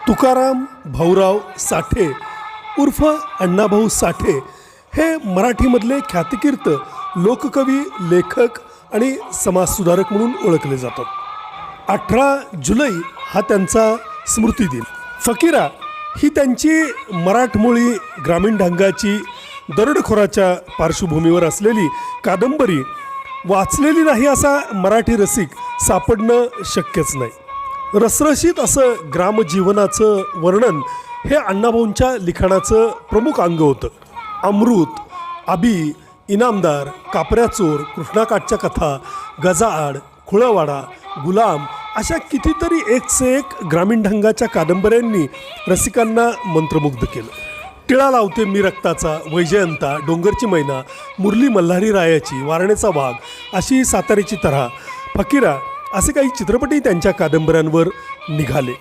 तुकाराम भाऊराव साठे उर्फ अण्णाभाऊ साठे हे मराठीमधले ख्यातिकीर्त लोककवी, लेखक आणि समाजसुधारक म्हणून ओळखले जातात। 18 जुलै हा त्यांचा स्मृतिदिन। फकीरा ही त्यांची मराठमोळी ग्रामीण ढंगाची दरोडेखोराच्या पार्श्वभूमीवर असलेली कादंबरी वाचलेली नाही असा मराठी रसिक सापडणं शक्यच नाही। रसरशीत असं ग्रामजीवनाचं वर्णन हे अण्णाभाऊंच्या लिखाणाचं प्रमुख अंग होतं। अमृत, अबी, इनामदार, कापऱ्या चोर, कृष्णाकाठच्या कथा, गजाआड, खुळवाडा, गुलाम अशा कितीतरी एक से एक ग्रामीण ढंगाच्या कादंबऱ्यांनी रसिकांना मंत्रमुग्ध केलं। टिळा लावते मी रक्ताचा, वैजयंता, डोंगरची मैना, मुरली मल्हारी रायाची, वारणेचा वाघ अशी साताऱ्याची तऱ्हा, फकीरा असे काही चित्रपटही त्यांच्या कादंबऱ्यांवर निघाले।